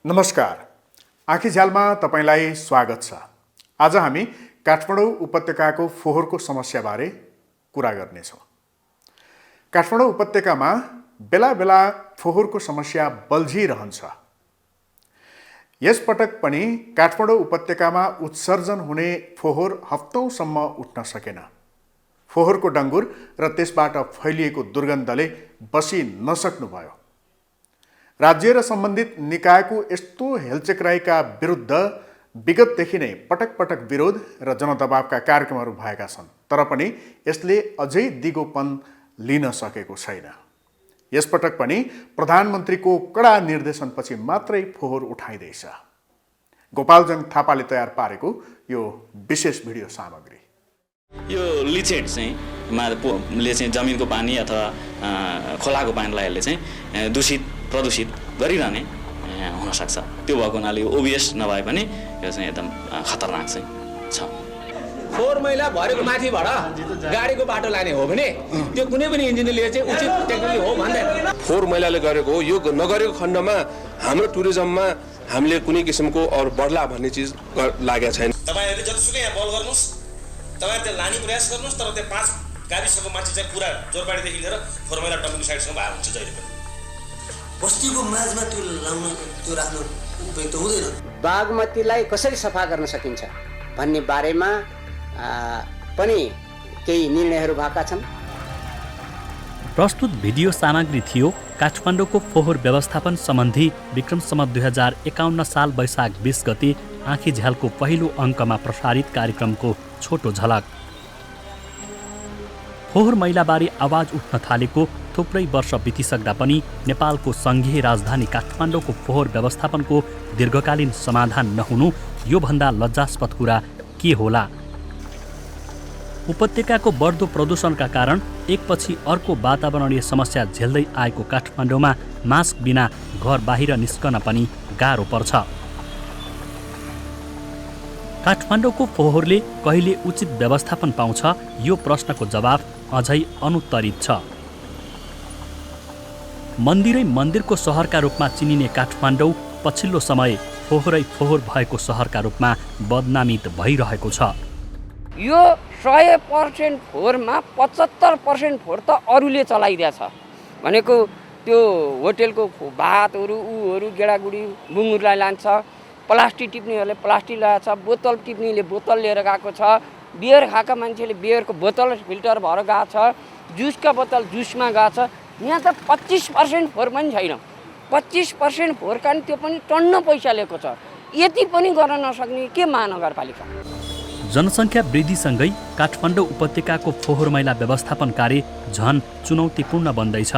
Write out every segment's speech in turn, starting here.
नमस्कार, आँखी झ्यालमा तपाईलाई स्वागत छ। आज हामी काठमाडौँ उपत्यकाको फोहोरको समस्याबारे कुरा गर्नेछौँ। काठमाडौँ उपत्यकामा बेला बेला फोहोरको समस्या बल्झिरहन्छ। यसपटक पनि काठमाडौँ उपत्यकामा उत्सर्जन हुने फोहोर हप्तौँसम्म उठ्न सकेन। फोहोरको डङ्गुर र त्यसबाट फैलिएको दुर्गन्धले बसी नसक्नुभयो। राज्य र सम्बन्धित निकायको यस्तो हेलचक्राइका विरुद्ध विगतदेखि नै पटक पटक विरोध र जनदबावका कार्यक्रमहरू भएका छन्, तर पनि यसले अझै दिगोपन लिन सकेको छैन। यसपटक पनि प्रधानमन्त्रीको कडा निर्देशनपछि मात्रै फोहोर उठाइँदैछ। गोपालजङ थापाले तयार पारेको यो विशेष भिडियो सामग्री। यो लिचेट चाहिँ जमिनको पानी अथवा खोलाको पानीलाई यसले चाहिँ प्रदूषित गरिरहने हुनसक्छ। त्यो भएको हुनाले यो ओबियस नभए पनि यो चाहिँ एकदम खतरनाक चाहिँ छ। फोहोर मैला भरेको माथिबाट गाडीको बाटो लाने हो भने त्यो कुनै पनि इन्जिनियरले चाहिँ उचित टेक्निकली हो भन्दैन। फोहोर मैलाले गरेको हो, यो नगरेको खण्डमा हाम्रो टुरिज्ममा हामीले कुनै किसिमको अरू बढ्ला भन्ने चिज लागेको छैन। तपाईहरुले जतिसुकै यहाँ बल गर्नुस्, तपाईहरु त्यो लाने प्रयास गर्नुस्, तर त्यो 5 गाविसको मान्छे चाहिँ पुरा जोरपाडीदेखि लिएर फोहोर मैला डम्पिङ साइटसम्म भएको हुन्छ जहिले पनि। बस्तीको माझमा त्यो लाउन त्यो राख्नु उपयुक्त हुँदैन। बागमतीलाई कसरी सफा गर्न सकिन्छ भन्ने बारेमा पनि केही निर्णयहरू भएका छन्। प्रस्तुत भिडियो सामग्री थियो काठमाडौँको फोहोर व्यवस्थापन सम्बन्धी विक्रमसम्म 2051 साल वैशाख 20 गते आँखी झ्यालको पहिलो अङ्कमा प्रसारित कार्यक्रमको छोटो झलक। फोहोर मैलाबारे आवाज उठ्न थालेको थुप्रै वर्ष बितिसक्दा पनि नेपालको सङ्घीय राजधानी काठमाडौँको फोहोर व्यवस्थापनको दीर्घकालीन समाधान नहुनु योभन्दा लज्जास्पद कुरा के होला? उपत्यकाको बढ्दो प्रदूषणका कारण एकपछि अर्को वातावरणीय समस्या झेल्दै आएको काठमाडौँमा मास्क बिना घर बाहिर निस्कन पनि गाह्रो पर्छ। काठमाडौँको फोहोरले कहिले उचित व्यवस्थापन पाउँछ, यो प्रश्नको जवाफ अझै अनुत्तरित छ। मन्दिरै मन्दिरको सहरका रूपमा चिनिने काठमाडौँ पछिल्लो समय फोहोरै फोहोर भएको सहरका रूपमा बदनामित भइरहेको छ। यो 100% फोहोरमा 75% फोहोर त अरूले चलाइदिएछ भनेको त्यो होटेलको भातहरू उहरू गेडागुडी बुङ्गुरलाई लान्छ, प्लास्टिक टिप्नेहरूले प्लास्टिक ल्याएको छ, बोतल टिप्नेले बोतल लिएर गएको छ, बियर खाएका मान्छेले बियरको बोतल फिल्टर भएर गएको छ, जुसका बोतल जुसमा गएको छ। यहाँ त 25% फोहोर पनि छैन। 25% फोहोर कारण त्यो पनि टन्न पैसा लिएको छ। यति पनि गर्न नसक्ने के महानगरपालिका? जनसङ्ख्या वृद्धिसँगै काठमाडौँ उपत्यकाको फोहोर मैला व्यवस्थापन कार्य झन चुनौतीपूर्ण बन्दैछ।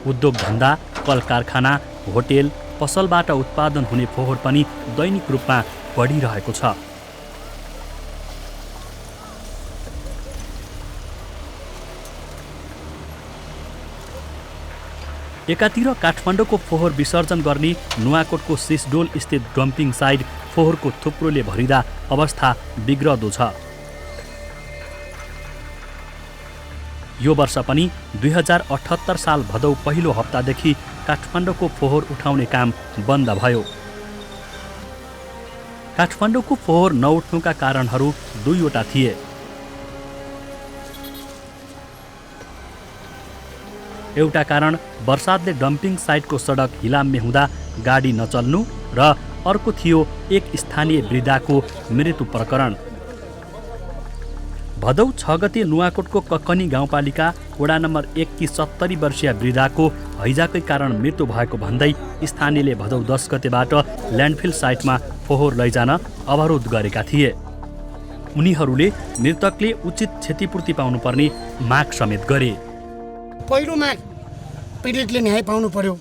उद्योग धन्दा, कल कारखाना, होटेल, पसलबाट उत्पादन हुने फोहोर पनि दैनिक रूपमा बढिरहेको छ। एकातिर काठमाडौँको फोहोर विसर्जन गर्ने नुवाकोटको सिसडोल स्थित डम्पिङ साइट फोहोरको थुप्रोले भरिँदा अवस्था बिग्रदो छ। यो वर्ष पनि 2078 साल भदौ पहिलो हप्तादेखि काठमाडौँको फोहोर उठाउने काम बन्द भयो। काठमाडौँको फोहोर नउठ्नुका कारणहरू दुईवटा थिए। एउटा कारण बर्सातले डम्पिङ साइटको सडक हिलाम्य हुँदा गाडी नचल्नु र अर्को थियो एक स्थानीय वृद्धाको मृत्यु प्रकरण। भदौ 6 गते नुवाकोटको कक्कनी गाउँपालिका वडा नम्बर 1 की 70 वर्षीय वृद्धाको हैजाकै कारण मृत्यु भएको भन्दै स्थानीयले भदौ 10 गतेबाट ल्यान्डफिल साइटमा फोहोर लैजान अवरोध गरेका थिए। उनीहरूले मृतकले उचित क्षतिपूर्ति पाउनुपर्ने माग समेत गरे। पहिलो माग पीडितले न्याय पाउनु पर्यो।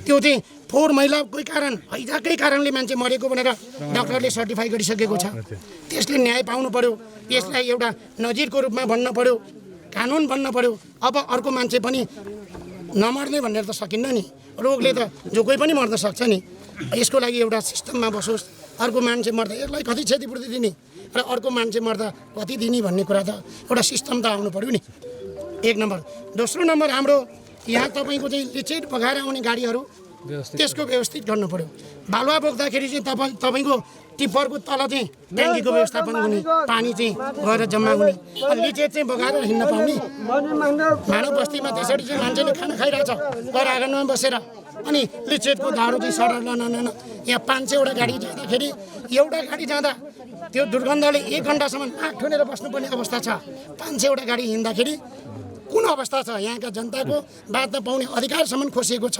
त्यो चाहिँ फोहोर मैलाकै कारण हैजाकै कारणले मान्छे मरेको भनेर डाक्टरले सर्टिफाई गरिसकेको छ। त्यसले न्याय पाउनु पर्यो। यसलाई एउटा नजिरको रूपमा भन्न पर्यो, कानुन बन्न पर्यो। अब अर्को मान्छे पनि नमर्ने भनेर त सकिन्न नि, रोगले त जो कोही पनि मर्न सक्छ नि। यसको लागि एउटा सिस्टममा बसोस्। अर्को मान्छे मर्दा यसलाई कति क्षतिपूर्ति दिने र अर्को मान्छे मर्दा कति दिने भन्ने कुरा त एउटा सिस्टम त आउनु पर्यो नि, एक नम्बर। दोस्रो नम्बर, हाम्रो यहाँ तपाईँको चाहिँ लिचेट बगाएर आउने गाडीहरू त्यसको व्यवस्थित गर्नु पर्यो। बालुवा बोक्दाखेरि चाहिँ तपाईँको टिप्परको तल चाहिँ ट्याङ्कीको व्यवस्थापन हुने, पानी चाहिँ गएर जम्मा हुने, लिचेट चाहिँ बोकाएर हिँड्न पाउने। मानव बस्तीमा त्यसरी चाहिँ मान्छेले खाना खाइरहेछ घर आँगनमा बसेर, अनि लिचेटको धारो चाहिँ सडक यहाँ 500वटा गाडी जाँदाखेरि एउटा गाडी जाँदा त्यो दुर्गन्धले 1 घन्टासम्म नाक ठुनेर बस्नुपर्ने अवस्था छ। 500वटा गाडी हिँड्दाखेरि कुन अवस्था छ? यहाँका जनताको बाँच्न पाउने अधिकारसम्म खोसिएको छ।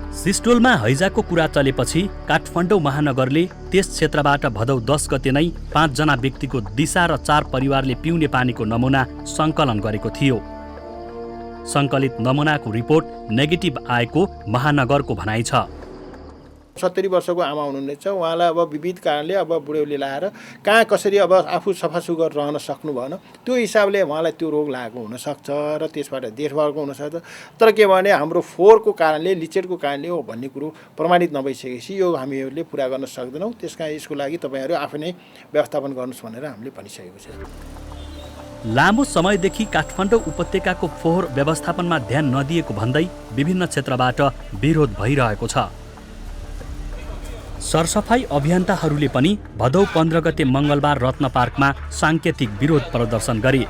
सिस्टोलमा हैजाको कुरा चलेपछि काठमाडौँ महानगरले त्यस क्षेत्रबाट भदौ 10 गते नै 5 जना व्यक्तिको दिशा र 4 परिवारले पिउने पानीको नमुना सङ्कलन गरेको थियो। सङ्कलित नमुनाको रिपोर्ट नेगेटिभ आएको महानगरको भनाइ छ। 70 वर्षको आमा हुनुहुनेछ, उहाँलाई अब विविध कारणले अब बुढ्यौली लाएर कहाँ कसरी अब आफू सफा सुग्घर रहन सक्नु भएन, त्यो हिसाबले उहाँलाई त्यो रोग लागेको हुनसक्छ र त्यसबाट देशभरको हुनसक्छ। तर के भने हाम्रो फोहोरको कारणले, लिचेटको कारणले हो भन्ने कुरो प्रमाणित नभइसकेपछि यो हामीहरूले पुरा गर्न सक्दैनौँ। त्यसकारण यसको लागि तपाईँहरू आफै नै व्यवस्थापन गर्नुहोस् भनेर हामीले भनिसकेको छ। लामो समयदेखि काठमाडौँ उपत्यकाको फोहोर व्यवस्थापनमा ध्यान नदिएको भन्दै विभिन्न क्षेत्रबाट विरोध भइरहेको छ। सरसफाई अभियन्ताहरूले पनि भदौ 15 गते मङ्गलबार रत्न पार्कमा साङ्केतिक विरोध प्रदर्शन गरे।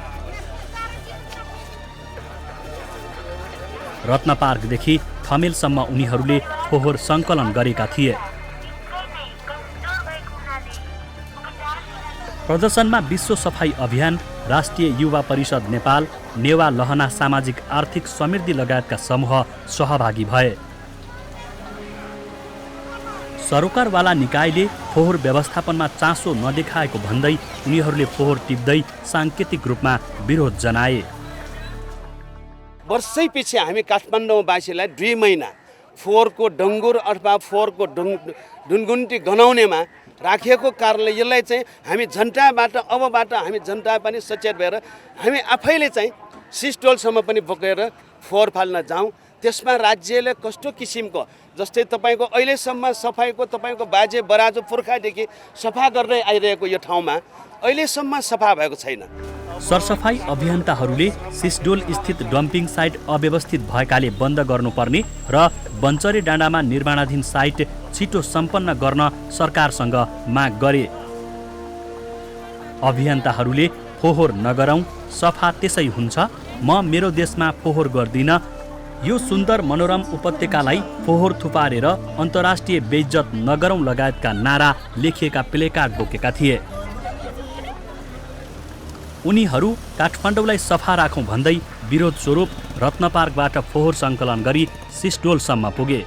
रत्न पार्कदेखि थमेलसम्म उनीहरूले फोहोर सङ्कलन गरेका थिए। प्रदर्शनमा विश्व सफाई अभियान, राष्ट्रिय युवा परिषद नेपाल, नेवा लहना सामाजिक आर्थिक समृद्धि लगायतका समूह सहभागी भए। सरोकारवाला निकायले फोहोर व्यवस्थापनमा चासो नदेखाएको भन्दै उनीहरूले फोहोर टिप्दै साङ्केतिक रूपमा विरोध जनाए। वर्षै पछि हामी काठमाडौँवासीलाई 2 महिना फोहोरको डङ्गुर अथवा फोहोरको ढुनगुन्टी गनाउनेमा राखिएको कारणले यसलाई चाहिँ हामी अबबाट हामी जनता पनि सचेत भएर हामी आफैले चाहिँ सिस्टोलसम्म पनि बोकेर फोहोर फाल्न जाउँ। त्यसमा राज्यले कस्तो किसिमको, जस्तै तपाईँको अहिलेसम्म सफाइको तपाईँको बाजे बराजु पुर्खादेखि सफा गर्दै आइरहेको यो ठाउँमा अहिलेसम्म सफा भएको छैन। सरसफाई अभियन्ताहरूले सिस्डोल स्थित डम्पिङ साइट अव्यवस्थित भएकाले बन्द गर्नुपर्ने र बन्चरे डाँडामा निर्माणाधीन साइट छिटो सम्पन्न गर्न सरकारसँग माग गरे। अभियन्ताहरूले फोहोर नगरौँ, सफा त्यसै हुन्छ, म मेरो देशमा फोहोर गर्दिन, यो सुन्दर मनोरम उपत्यकालाई फोहोर थुपारेर अन्तर्राष्ट्रिय बेइज्जत नगरौँ लगायतका नारा लेखिएका प्लेकार्ड बोकेका थिए। उनीहरू काठमाडौँलाई सफा राखौँ भन्दै विरोध स्वरूप रत्न पार्कबाट फोहोर सङ्कलन गरी सिस्डोलसम्म पुगे।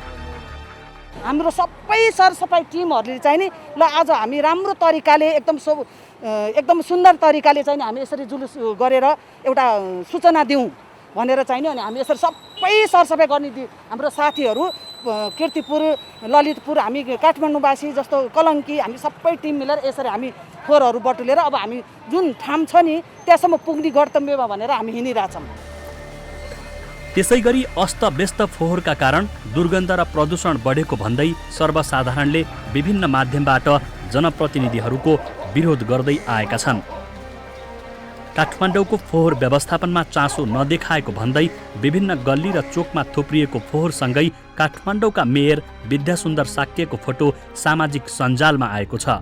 हाम्रो सबै सरसफाइ टिमहरूले चाहिँ नि ल आज हामी राम्रो तरिकाले एकदम सुन्दर तरिकाले चाहिँ हामी यसरी जुलुस गरेर एउटा सूचना दिउँ भनेर चाहिँ नि, अनि हामी यसरी सबै सरसफाइ गर्ने हाम्रो साथीहरू कीर्तिपुर, ललितपुर, हामी काठमाडौँवासी जस्तो कलङ्की, हामी सबै टिम मिलेर यसरी हामी फोहोरहरू बटुलेर अब हामी जुन ठाउँ छ नि त्यहाँसम्म पुग्ने गन्तव्यमा भनेर हामी हिँडिरहेछौँ। त्यसै गरी अस्तव्यस्त फोहोरका कारण दुर्गन्ध र प्रदूषण बढेको भन्दै सर्वसाधारणले विभिन्न माध्यमबाट जनप्रतिनिधिहरूको विरोध गर्दै आएका छन्। काठमाडौँको फोहोर व्यवस्थापनमा चासो नदेखाएको भन्दै विभिन्न गल्ली र चोकमा थुप्रिएको फोहोरसँगै काठमाडौँका मेयर विद्यासुन्दर साक्यको फोटो सामाजिक सञ्जालमा आएको छ।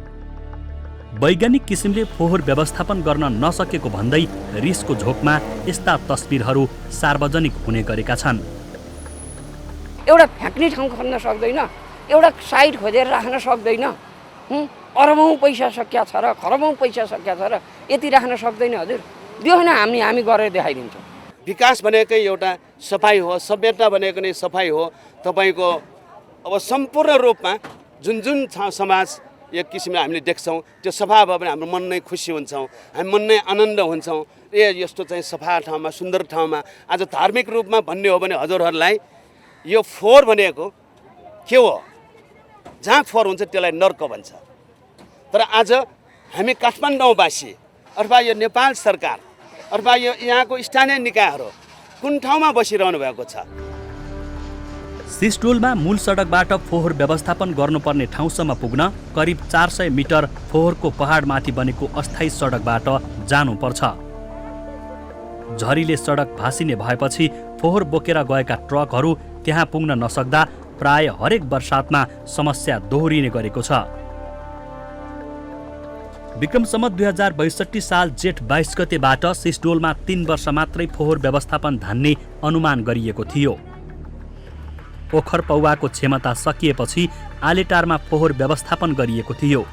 वैज्ञानिक किसिमले फोहोर व्यवस्थापन गर्न नसकेको भन्दै रिसको झोकमा यस्ता तस्बिरहरू सार्वजनिक हुने गरेका छन्। एउटा फ्याँक्ने ठाउँ खोज्न सक्दैन, एउटा साइड खोजेर राख्न सक्दैन, अरबौँ पैसा सकिया छ र खरबौँ पैसा सकिया छ र यति राख्न सक्दैन। हजुर दियो न, हामी गरेर देखाइदिन्छौँ। विकास भनेकै एउटा सफाइ हो, सभ्यता भनेको नै सफाइ हो। तपाईँको अब सम्पूर्ण रूपमा जुन समाज एक किसिमले हामीले देख्छौँ त्यो सफा भयो भने हाम्रो मन नै खुसी हुन्छौँ, हामी मन नै आनन्द हुन्छौँ। यस्तो चाहिँ सफा ठाउँमा, सुन्दर ठाउँमा आज धार्मिक रूपमा भन्ने हो भने हजुरहरूलाई यो फोहोर भनेको के हो? जहाँ फोहोर हुन्छ त्यसलाई नर्क भन्छ। तर आज हामी काठमाडौँवासी अथवा यो नेपाल सरकार अथवा यो यहाँको स्थानीय निकायहरू कुन ठाउँमा बसिरहनु भएको छ? सिस्डोलमा मूल सडकबाट फोहोर व्यवस्थापन गर्नुपर्ने ठाउँसम्म पुग्न करिब 400 मिटर फोहोरको पहाडमाथि बनेको अस्थायी सडकबाट जानुपर्छ। झरीले सडक भासिने भएपछि फोहोर बोकेर गएका ट्रकहरू त्यहाँ पुग्न नसक्दा प्राय हरेक वर्षातमा समस्या दोहोरिने गरेको छ। विक्रम सम्वत 2062 साल जेठ 22 गतेबाट सिस्डोलमा 3 वर्ष मात्रै फोहोर व्यवस्थापन धान्ने अनुमान गरिएको थियो। ओखर पौवाको क्षमता सकिएपछि आलेटारमा फोहोर व्यवस्थापन गरिएको थियो।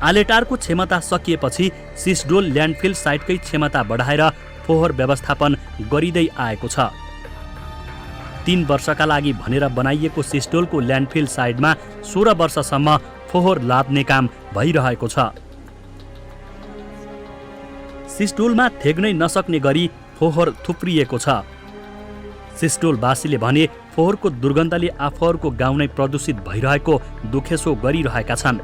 आलेटारको क्षमता सकिएपछि सिस्डोल ल्यान्डफिल साइटकै क्षमता बढाएर फोहोर व्यवस्थापन गरिँदै आएको छ। 3 वर्षका लागि भनेर बनाइएको सिस्डोलको ल्यान्डफिल साइडमा 16 वर्षसम्म फोहोर लाद्ने काम भइरहेको छ। सिस्डोलमा थेग्नै नसक्ने गरी फोहोर थुप्रिएको छ। सिस्डोलवासीले भने फोहोरको दुर्गन्धले आफूहरूको गाउँ नै प्रदूषित भइरहेको दुखेसो गरिरहेका छन्।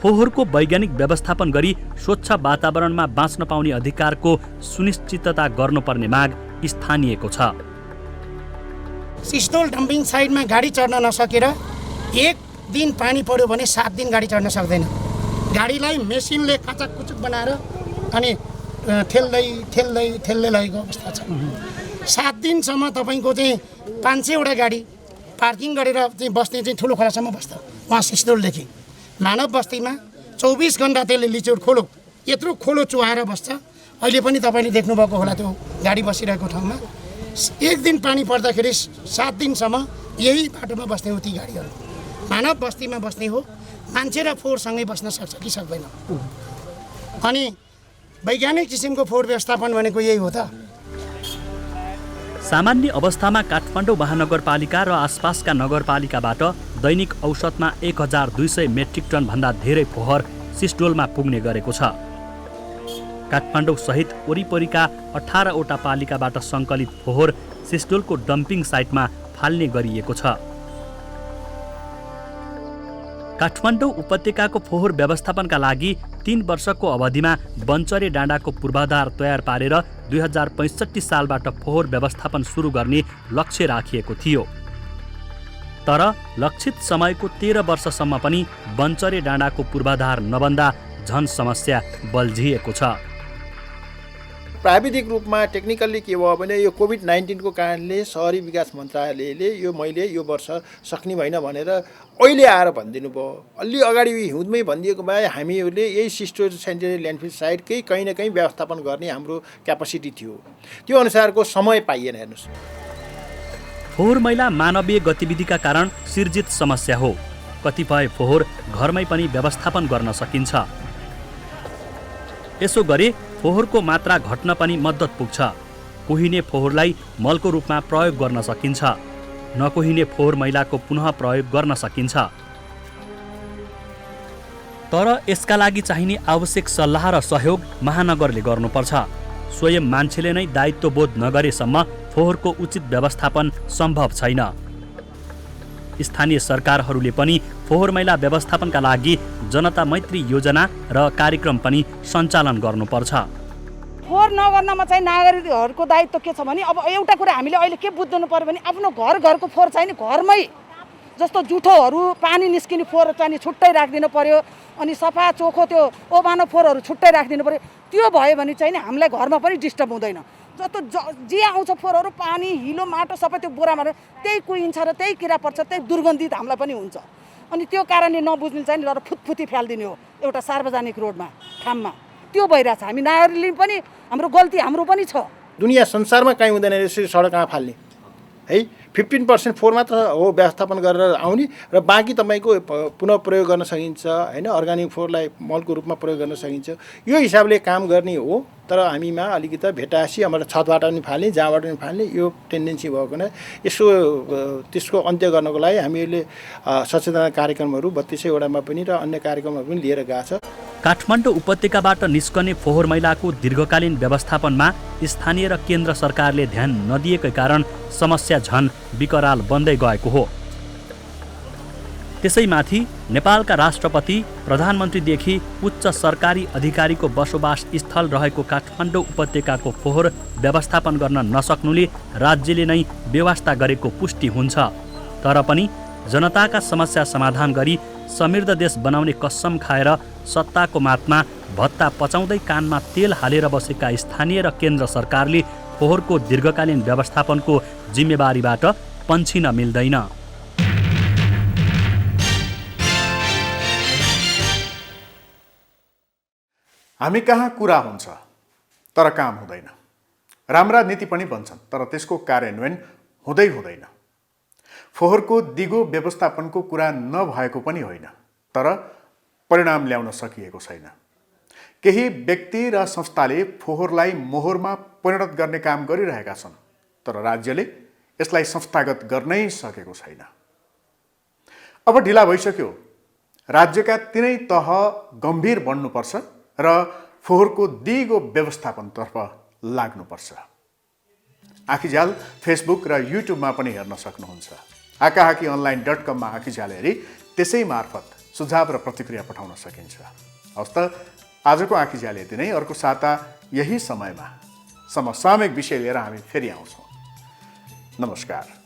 फोहोरको वैज्ञानिक व्यवस्थापन गरी स्वच्छ वातावरणमा बाँच्न पाउने अधिकारको सुनिश्चितता गर्नुपर्ने माग स्थानीयको छ। सिस्डोल डम्पिङ साइडमा गाडी चढ्न नसकेर 1 दिन पानी पर्यो भने 7 दिन गाडी चढ्न सक्दैन। गाडीलाई मेसिनले काचाकुचुक बनाएर अनि ठेल्दै लगेको अवस्था छ। 7 दिनसम्म तपाईँको चाहिँ 500वटा गाडी पार्किङ गरेर चाहिँ बस्ने चाहिँ ठुलो खोलासम्म बस्छ। उहाँ सिस्डोलदेखि मानव बस्तीमा 24 घन्टा त्यसले लिचौर खोलो यत्रो खोलो चुहाएर बस्छ। अहिले पनि तपाईँले देख्नुभएको होला त्यो गाडी बसिरहेको ठाउँमा 1 दिन पानी पर्दाखेरि 7 दिनसम्म यही बाटोमा बस्ने हो ती गाडीहरू। मानव बस्तीमा बस्ने हो, मान्छे र फोहोरसँगै बस्न सक्छ कि सक्दैन। अनि वैज्ञानिक किसिमको फोहोर व्यवस्थापन भनेको यही हो त। सामान्य अवस्थामा काठमाडौँ महानगरपालिका र आसपासका नगरपालिकाबाट दैनिक औसतमा 1200 मेट्रिक टन भन्दा धेरै फोहोर सिस्डोलमा पुग्ने गरेको छ। काठमाडौँ सहित वरिपरिका 18वटा पालिकाबाट सङ्कलित फोहोर सिस्डोलको डम्पिङ साइटमा फाल्ने गरिएको छ। काठमाडौँ उपत्यकाको फोहोर व्यवस्थापनका लागि 3 वर्षको अवधिमा बन्चरे डाँडाको पूर्वाधार तयार पारेर 2065 सालबाट फोहोर व्यवस्थापन सुरु गर्ने लक्ष्य राखिएको थियो। तर लक्षित समयको 13 वर्षसम्म पनि बन्चरे डाँडाको पूर्वाधार नबन्दा झन समस्या बल्झिएको छ। प्राविधिक रूपमा टेक्निकल्ली के भयो भने यो कोभिड-19 को कारणले शहरी विकास मन्त्रालयले मैले यो वर्ष सक्ने भएन भनेर अहिले आएर भनिदिनु भयो। अलि अगाडि हिउँदमै भनिदिएको भए हामीहरूले यही सिस्डोल सेन्टेनरी ल्यान्डफिल साइटकै कहीँ न कहीँ व्यवस्थापन गर्ने हाम्रो क्यापासिटी थियो। त्यो अनुसारको समय पाइएन। हेर्नुहोस्, फोहोर मैला मानवीय गतिविधिका कारण सिर्जित समस्या हो। कतिपय फोहोर घरमै पनि व्यवस्थापन गर्न सकिन्छ। यसो गरे फोहोरको मात्रा घट्न पनि मद्दत पुग्छ। कोहिने फोहोरलाई मलको रूपमा प्रयोग गर्न सकिन्छ। नकोहिने फोहोर मैलाको पुनः प्रयोग गर्न सकिन्छ। तर यसका लागि चाहिने आवश्यक सल्लाह र सहयोग महानगरले गर्नुपर्छ। स्वयं मान्छेले नै दायित्वबोध नगरेसम्म फोहोरको उचित व्यवस्थापन सम्भव छैन। स्थानीय सरकारहरूले पनि फोहोर मैला व्यवस्थापनका लागि जनता मैत्री योजना र कार्यक्रम पनि सञ्चालन गर्नुपर्छ। फोहोर नगर्नमा चाहिँ नागरिकहरूको दायित्व के छ भने अब एउटा कुरा हामीले अहिले के बुझ्नु पर्यो भने आफ्नो घरको फोहोर चाहिँ नि घरमै जस्तो जुठोहरू पानी निस्किने फोहोर चाहिँ छुट्टै राखिदिनु पर्यो। अनि सफा चोखो त्यो ओबानो फोहोरहरू छुट्टै राखिदिनु पर्यो। त्यो भयो भने चाहिँ नि हामीलाई घरमा पनि डिस्टर्ब हुँदैन। जस्तो जे आउँछ फोहोरहरू पानी हिलो माटो सबै त्यो बोरामा त्यही कुहिन्छ र त्यही किरा पर्छ, त्यही दुर्गन्धित हामीलाई पनि हुन्छ। अनि त्यो कारणले नबुझ्ने चाहिँ र फुतफुती फ्यालिदिने हो एउटा सार्वजनिक रोडमा ठाममा। त्यो भइरहेछ। हामी नागरिकले पनि हाम्रो गल्ती हाम्रो पनि छ। दुनियाँ संसारमा कहीँ हुँदैन यसरी सडक कहाँ फाल्ने है। 15% फोहोर मात्र हो व्यवस्थापन गरेर आउने र बाँकी तपाईँको पुनः प्रयोग गर्न सकिन्छ होइन। अर्ग्यानिक फोहोरलाई मलको रूपमा प्रयोग गर्न सकिन्छ। यो हिसाबले काम गर्ने हो। तर हामीमा अलिकति भेटासी हाम्रो छतबाट पनि फाल्ने जहाँबाट पनि फाल्ने यो टेन्डेन्सी भएको नै त्यसको अन्त्य गर्नको लागि हामीहरूले सचेतना कार्यक्रमहरू 32 वडामा पनि र अन्य कार्यक्रमहरू पनि लिएर गएको छ। काठमाडौँ उपत्यकाबाट निस्कने फोहोर मैलाको दीर्घकालीन व्यवस्थापनमा स्थानीय र केन्द्र सरकारले ध्यान नदिएकै कारण समस्या झन विकराल बन्दै गएको हो। त्यसैमाथि नेपालका राष्ट्रपति प्रधानमन्त्रीदेखि उच्च सरकारी अधिकारीको बसोबास स्थल रहेको काठमाडौँ उपत्यकाको फोहोर व्यवस्थापन गर्न नसक्नुले राज्यले नै व्यवस्था गरेको पुष्टि हुन्छ। तर पनि जनताका समस्या समाधान गरी समृद्ध देश बनाउने कसम खाएर सत्ताको मातमा भत्ता पचाउँदै कानमा तेल हालेर बसेका स्थानीय र केन्द्र सरकारले फोहोरको दीर्घकालीन व्यवस्थापनको जिम्मेवारीबाट पन्छिन मिल्दैन। हामी कहाँ कुरा हुन्छ तर काम हुँदैन। राम्रा नीति पनि बन्छन् तर त्यसको कार्यान्वयन हुँदैन। फोहोरको दिगो व्यवस्थापनको कुरा नभएको पनि होइन, तर परिणाम ल्याउन सकिएको छैन। केही व्यक्ति र संस्थाले फोहोरलाई मोहोरमा परिणत गर्ने काम गरिरहेका छन्, तर राज्यले यसलाई संस्थागत गर्नै सकेको छैन। अब ढिला भइसक्यो। राज्यका तिनै तह गम्भीर बन्नुपर्छ र फोहोरको दिगो व्यवस्थापनतर्फ लाग्नुपर्छ। आँखीझ्याल फेसबुक र युट्युबमा पनि हेर्न सक्नुहुन्छ। आकाहाकीonline.com मा आँखीझ्याल हेरी त्यसै मार्फत सुझाव र प्रतिक्रिया पठाउन सकिन्छ। हवस् त आजको आँखीझ्याल यति नै। अर्को साता यही समयमा समसामयिक विषय लिएर हामी फेरि आउँछौँ। नमस्कार।